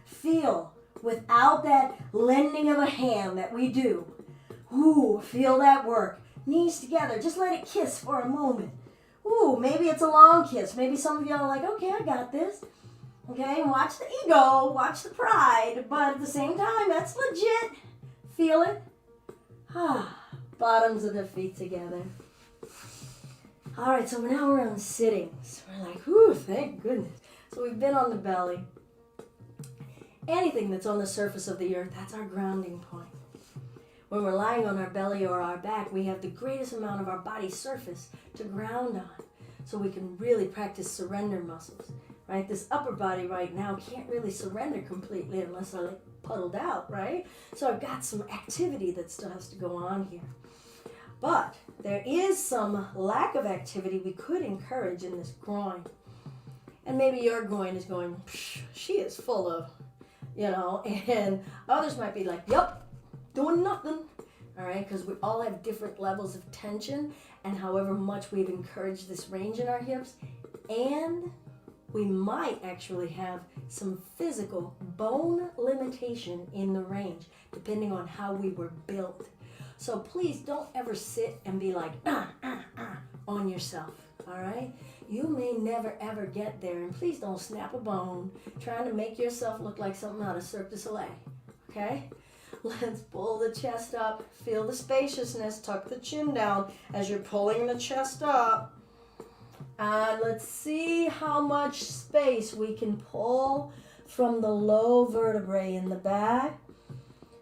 [SPEAKER 1] feel without that lending of a hand that we do. Ooh, feel that work. Knees together. Just let it kiss for a moment. Ooh, maybe it's a long kiss. Maybe some of y'all are like, okay, I got this. Okay, watch the ego, watch the pride, but at the same time, that's legit. Feel it. Bottoms of the feet together. All right, so now we're on sittings. We're like, whew, thank goodness. So we've been on the belly. Anything that's on the surface of the earth, that's our grounding point. When we're lying on our belly or our back, we have the greatest amount of our body surface to ground on. So we can really practice surrender muscles, right? This upper body right now can't really surrender completely unless I puddled out, right? So I've got some activity that still has to go on here. But there is some lack of activity we could encourage in this groin. And maybe your groin is going, she is full of, and others might be like, yep, doing nothing, all right? Because we all have different levels of tension and however much we've encouraged this range in our hips, and we might actually have some physical bone limitation in the range, depending on how we were built. So please don't ever sit and be like, on yourself, all right? You may never, ever get there, and please don't snap a bone trying to make yourself look like something out of Cirque du Soleil, okay? Let's pull the chest up, feel the spaciousness, tuck the chin down as you're pulling the chest up. And let's see how much space we can pull from the low vertebrae in the back.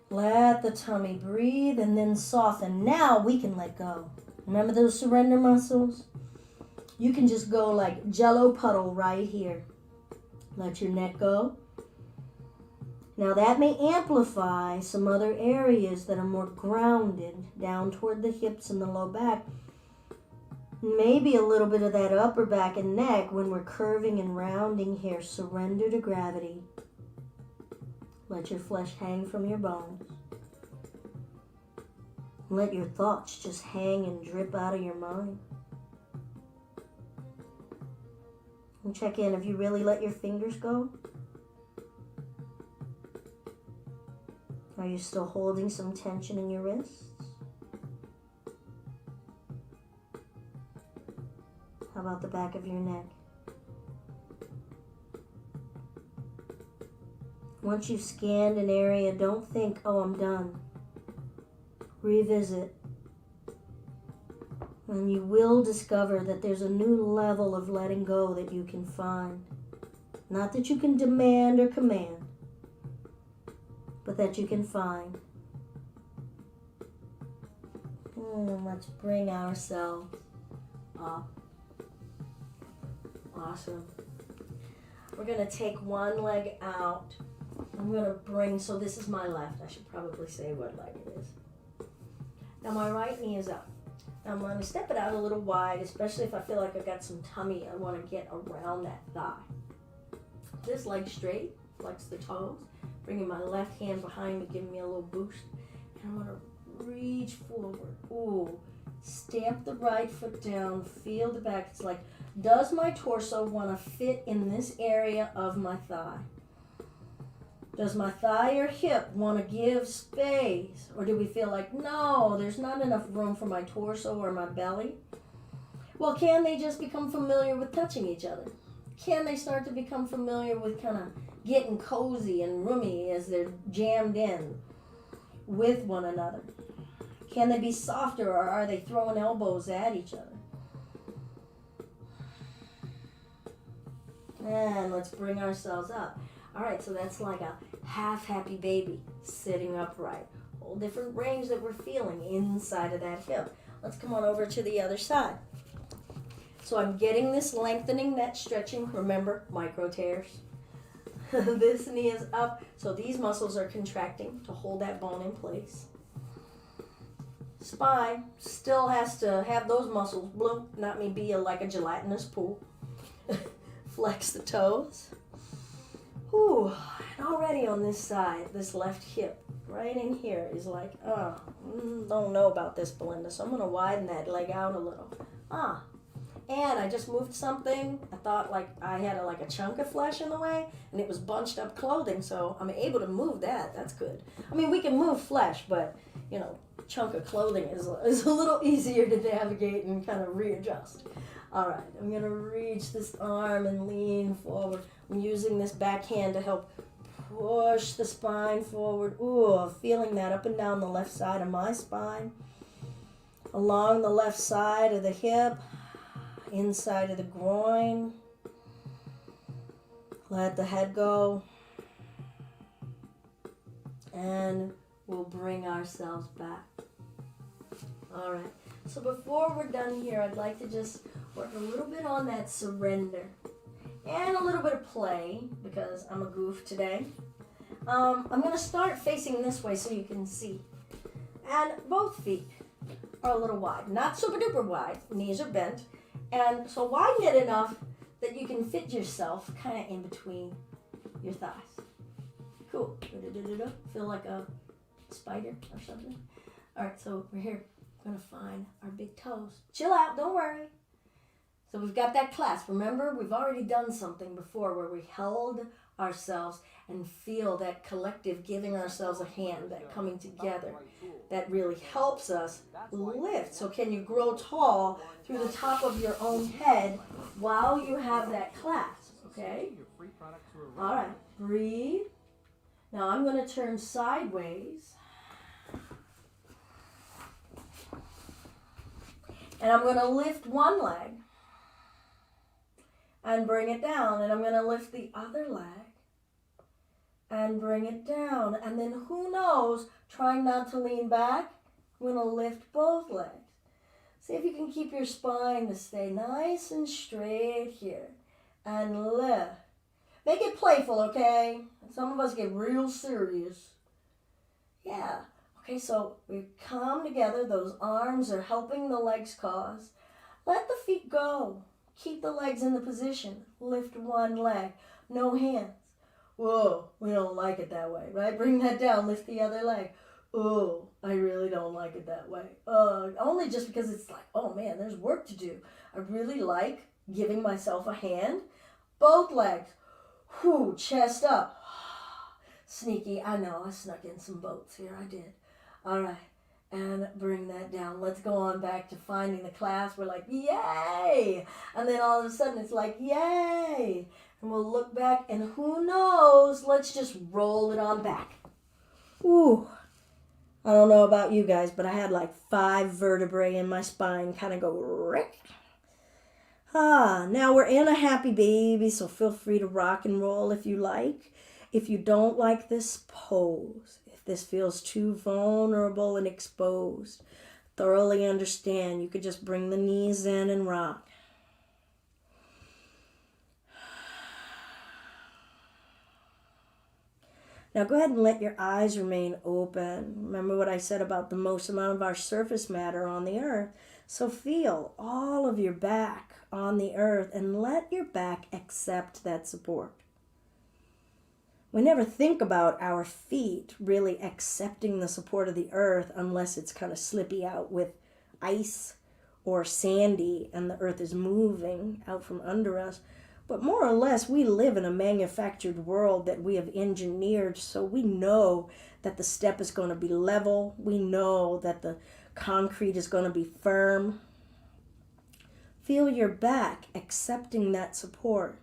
[SPEAKER 1] Let the tummy breathe and then soften. Now we can let go. Remember those surrender muscles? You can just go like jello puddle right here. Let your neck go. Now that may amplify some other areas that are more grounded down toward the hips and the low back. Maybe a little bit of that upper back and neck when we're curving and rounding here. Surrender to gravity. Let your flesh hang from your bones. Let your thoughts just hang and drip out of your mind. And check in. Have you really let your fingers go? Are you still holding some tension in your wrists? about the back of your neck? Once you've scanned an area, don't think, oh, I'm done. Revisit. And you will discover that there's a new level of letting go that you can find. Not that you can demand or command, but that you can find. Let's bring ourselves up. Awesome. We're going to take one leg out. I'm going to bring, so this is my left. I should probably say what leg it is. Now my right knee is up. Now I'm going to step it out a little wide, especially if I feel like I got some tummy. I want to get around that thigh. This leg straight, flex the toes. Bringing my left hand behind me, giving me a little boost. And I'm going to reach forward. Ooh. Stamp the right foot down. Feel the back. It's like, does my torso want to fit in this area of my thigh? Does my thigh or hip want to give space? Or do we feel like, no, there's not enough room for my torso or my belly? Well, can they just become familiar with touching each other? Can they start to become familiar with kind of getting cozy and roomy as they're jammed in with one another? Can they be softer, or are they throwing elbows at each other? And let's bring ourselves up. All right, so that's like a half happy baby sitting upright. Whole different range that we're feeling inside of that hip. Let's come on over to the other side. So I'm getting this lengthening, that stretching. Remember, micro tears. This knee is up, so these muscles are contracting to hold that bone in place. Spine still has to have those muscles, bloom, not me be like a gelatinous pool. Flex the toes. Ooh, and already on this side, this left hip, right in here is like, don't know about this, Belinda, so I'm going to widen that leg out a little. And I just moved something. I thought like I had a chunk of flesh in the way, and it was bunched up clothing, so I'm able to move that. That's good. I mean, we can move flesh, but, you know, chunk of clothing is a little easier to navigate and kind of readjust. All right, I'm going to reach this arm and lean forward. I'm using this back hand to help push the spine forward. Ooh, feeling that up and down the left side of my spine. Along the left side of the hip, inside of the groin. Let the head go. And we'll bring ourselves back. All right, so before we're done here, I'd like to just work a little bit on that surrender and a little bit of play, because I'm a goof today. I'm going to start facing this way so you can see. And both feet are a little wide, not super duper wide. Knees are bent. And so widen it enough that you can fit yourself kind of in between your thighs. Cool. Feel like a spider or something. All right, so we're here. We're going to find our big toes. Chill out, don't worry. So we've got that clasp. Remember, we've already done something before where we held ourselves and feel that collective giving ourselves a hand, that coming together. That really helps us lift. So can you grow tall through the top of your own head while you have that clasp, okay? All right, breathe. Now I'm going to turn sideways. And I'm going to lift one leg and bring it down. And I'm going to lift the other leg and bring it down. And then who knows, trying not to lean back, I'm going to lift both legs. See if you can keep your spine to stay nice and straight here. And lift. Make it playful, okay? Some of us get real serious. Yeah. Okay, so we come together. Those arms are helping the legs cause. Let the feet go. Keep the legs in the position. Lift one leg. No hands. Whoa, we don't like it that way, right? Bring that down. Lift the other leg. Oh, I really don't like it that way. Only just because it's like, oh man, there's work to do. I really like giving myself a hand. Both legs. Whew, chest up. Sneaky, I know, I snuck in some boats here, I did. All right, And bring that down. Let's go on back to finding the class. We're like, yay! And then all of a sudden it's like, yay! And we'll look back and who knows? Let's just roll it on back. Ooh. I don't know about you guys, but I had like 5 vertebrae in my spine kind of go rick. Now we're in a happy baby, so feel free to rock and roll if you like. If you don't like this pose, if this feels too vulnerable and exposed, thoroughly understand, you could just bring the knees in and rock. Now go ahead and let your eyes remain open. Remember what I said about the most amount of our surface matter on the earth. So feel all of your back on the earth and let your back accept that support. We never think about our feet really accepting the support of the earth unless it's kind of slippy out with ice or sandy and the earth is moving out from under us. But more or less, we live in a manufactured world that we have engineered, so we know that the step is going to be level. We know that the concrete is going to be firm. Feel your back accepting that support.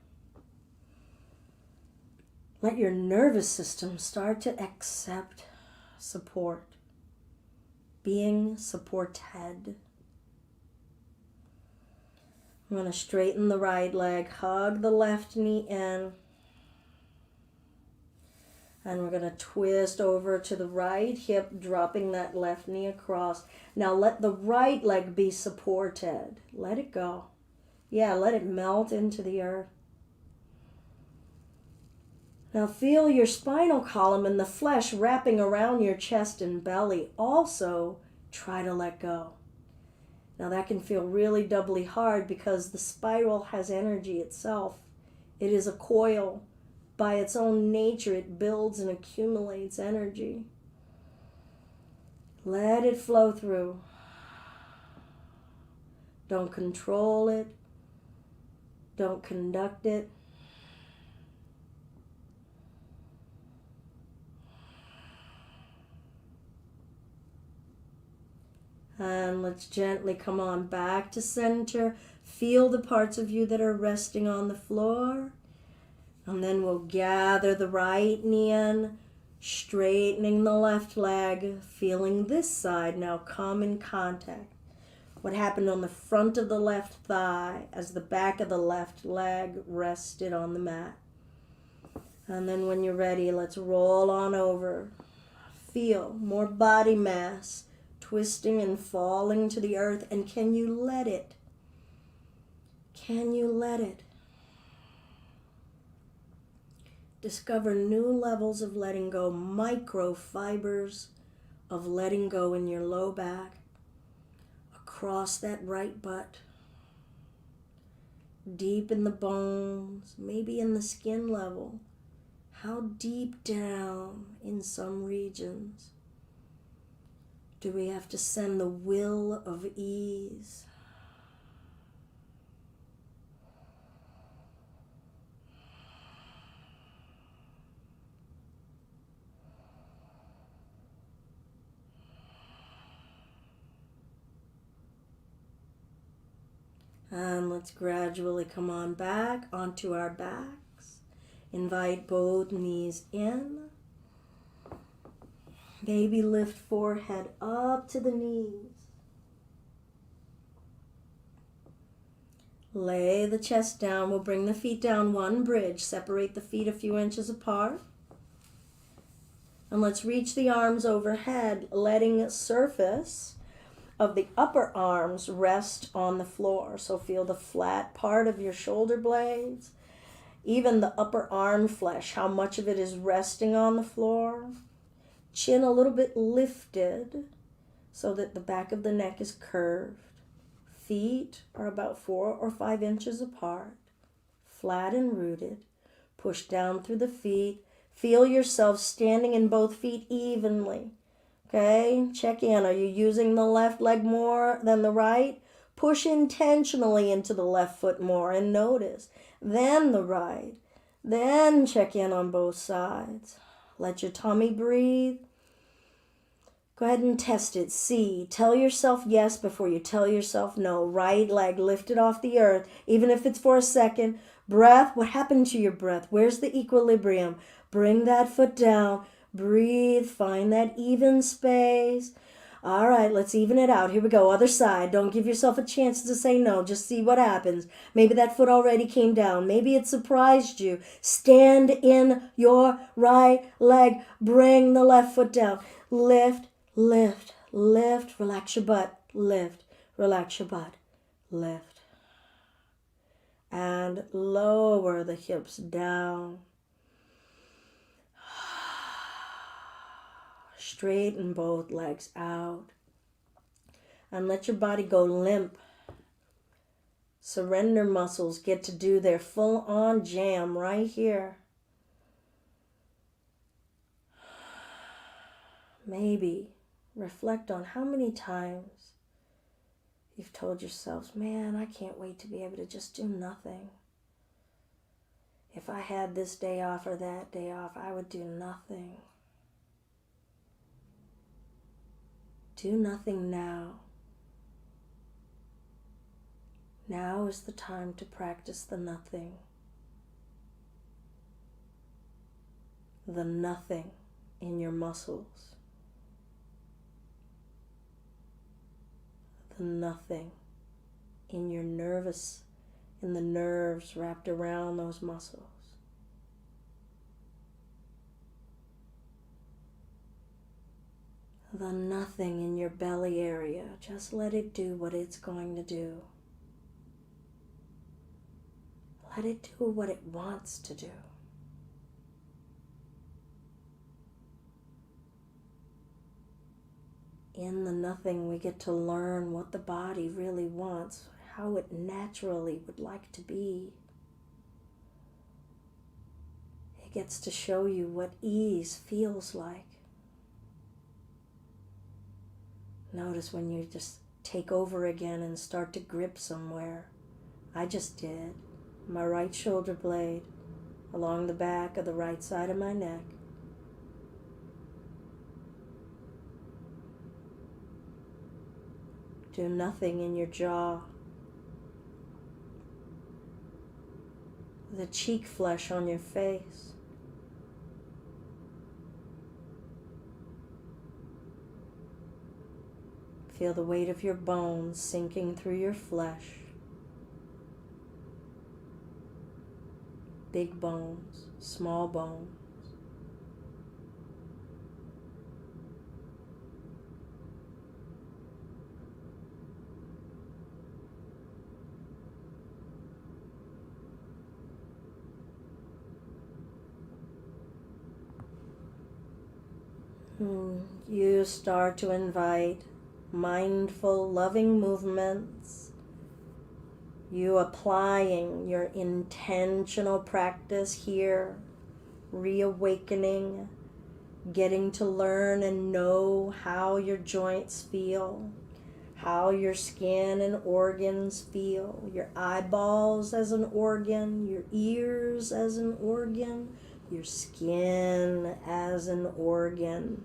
[SPEAKER 1] Let your nervous system start to accept support, being supported. I'm going to straighten the right leg, hug the left knee in, and we're going to twist over to the right hip, dropping that left knee across. Now let the right leg be supported. Let it go. Yeah, let it melt into the earth. Now feel your spinal column and the flesh wrapping around your chest and belly. Also, try to let go. Now that can feel really doubly hard because the spiral has energy itself. It is a coil. By its own nature, it builds and accumulates energy. Let it flow through. Don't control it. Don't conduct it. And let's gently come on back to center. Feel the parts of you that are resting on the floor. And then we'll gather the right knee in, straightening the left leg, feeling this side now come in contact. What happened on the front of the left thigh as the back of the left leg rested on the mat. And then when you're ready, let's roll on over. Feel more body mass twisting and falling to the earth. And can you let it? Can you let it? Discover new levels of letting go, microfibers of letting go in your low back, across that right butt, deep in the bones, maybe in the skin level. How deep down in some regions do we have to send the will of ease? And let's gradually come on back onto our backs. Invite both knees in. Maybe lift forehead up to the knees. Lay the chest down. We'll bring the feet down one bridge. Separate the feet a few inches apart. And let's reach the arms overhead, letting surface of the upper arms rest on the floor. So feel the flat part of your shoulder blades, even the upper arm flesh, how much of it is resting on the floor. Chin a little bit lifted so that the back of the neck is curved. Feet are about 4 or 5 inches apart, flat and rooted. Push down through the feet. Feel yourself standing in both feet evenly. Okay, check in. Are you using the left leg more than the right? Push intentionally into the left foot more and notice. Then the right. Then check in on both sides. Let your tummy breathe. Go ahead and test it. See. Tell yourself yes before you tell yourself no. Right leg lifted off the earth, even if it's for a second. Breath. What happened to your breath? Where's the equilibrium? Bring that foot down. Breathe. Find that even space. All right, let's even it out. Here we go. Other side. Don't give yourself a chance to say no. Just see what happens. Maybe that foot already came down. Maybe it surprised you. Stand in your right leg. Bring the left foot down. Lift, lift, lift. Relax your butt. Lift, relax your butt. Lift. And lower the hips down. Straighten both legs out. And let your body go limp. Surrender muscles get to do their full-on jam right here. Maybe reflect on how many times you've told yourselves, man, I can't wait to be able to just do nothing. If I had this day off or that day off, I would do nothing. Do nothing now. Now is the time to practice the nothing. The nothing in your muscles. The nothing in your in the nerves wrapped around those muscles. The nothing in your belly area. Just let it do what it's going to do. Let it do what it wants to do. In the nothing, we get to learn what the body really wants, how it naturally would like to be. It gets to show you what ease feels like. Notice when you just take over again and start to grip somewhere. I just did. My right shoulder blade along the back of the right side of my neck. Do nothing in your jaw. The cheek flesh on your face. Feel the weight of your bones sinking through your flesh. Big bones, small bones. You start to invite mindful, loving movements. You applying your intentional practice here, reawakening, getting to learn and know how your joints feel, how your skin and organs feel, your eyeballs as an organ, your ears as an organ, your skin as an organ.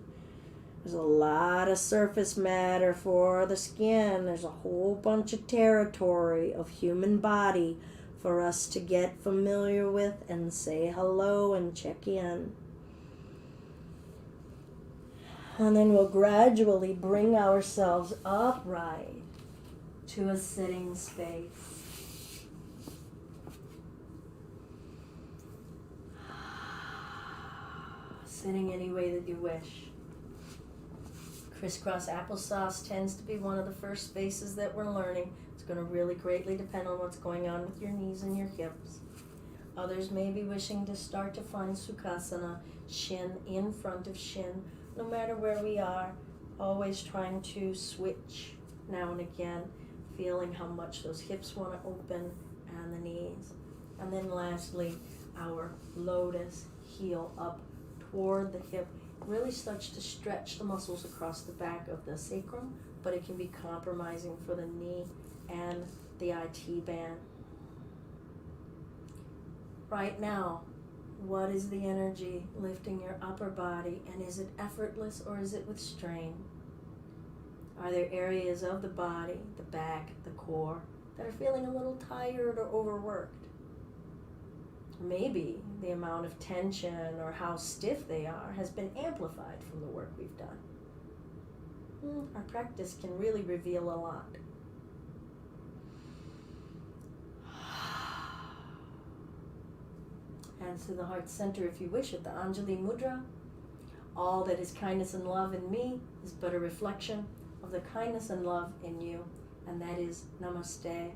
[SPEAKER 1] There's a lot of surface matter for the skin. There's a whole bunch of territory of human body for us to get familiar with and say hello and check in. And then we'll gradually bring ourselves upright to a sitting space. Sitting any way that you wish. Crisscross applesauce tends to be one of the first spaces that we're learning. It's going to really greatly depend on what's going on with your knees and your hips. Others may be wishing to start to find Sukhasana, shin in front of shin. No matter where we are, always trying to switch now and again, feeling how much those hips want to open and the knees. And then lastly, our lotus, heel up toward the hip. Really starts to stretch the muscles across the back of the sacrum, but it can be compromising for the knee and the IT band. Right now, what is the energy lifting your upper body, and is it effortless or is it with strain? Are there areas of the body, the back, the core, that are feeling a little tired or overworked? Maybe the amount of tension or how stiff they are has been amplified from the work we've done. Our practice can really reveal a lot. Hands to the heart center if you wish at the Anjali Mudra. All that is kindness and love in me is but a reflection of the kindness and love in you. And that is Namaste.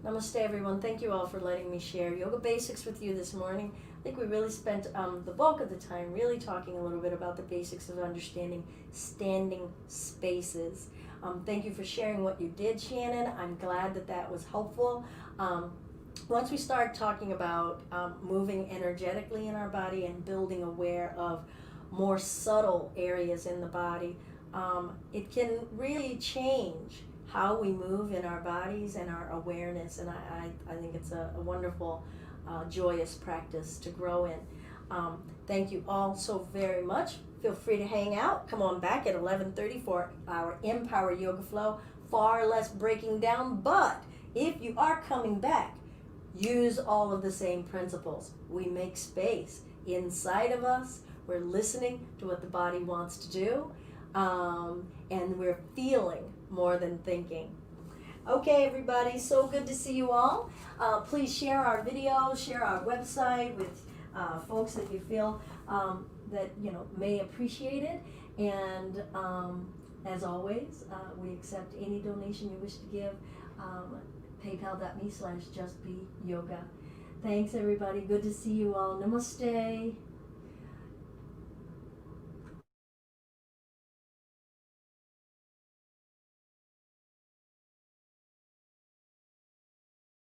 [SPEAKER 1] Namaste, everyone. Thank you all for letting me share yoga basics with you this morning. I think we really spent the bulk of the time really talking a little bit about the basics of understanding standing spaces. Thank you for sharing what you did, Shannon. I'm glad that that was helpful. Once we start talking about moving energetically in our body and building aware of more subtle areas in the body, it can really change how we move in our bodies and our awareness, and I think it's a wonderful, joyous practice to grow in. Thank you all so very much. Feel free to hang out. Come on back at 11:30 for our Empower Yoga Flow. Far less breaking down, but if you are coming back, use all of the same principles. We make space inside of us. We're listening to what the body wants to do, and we're feeling more than thinking. Okay, everybody, so good to see you all. Please share our videos, share our website with folks that you feel that may appreciate it. And as always, we accept any donation you wish to give. PayPal.me/justbeyoga. Thanks, everybody. Good to see you all. Namaste.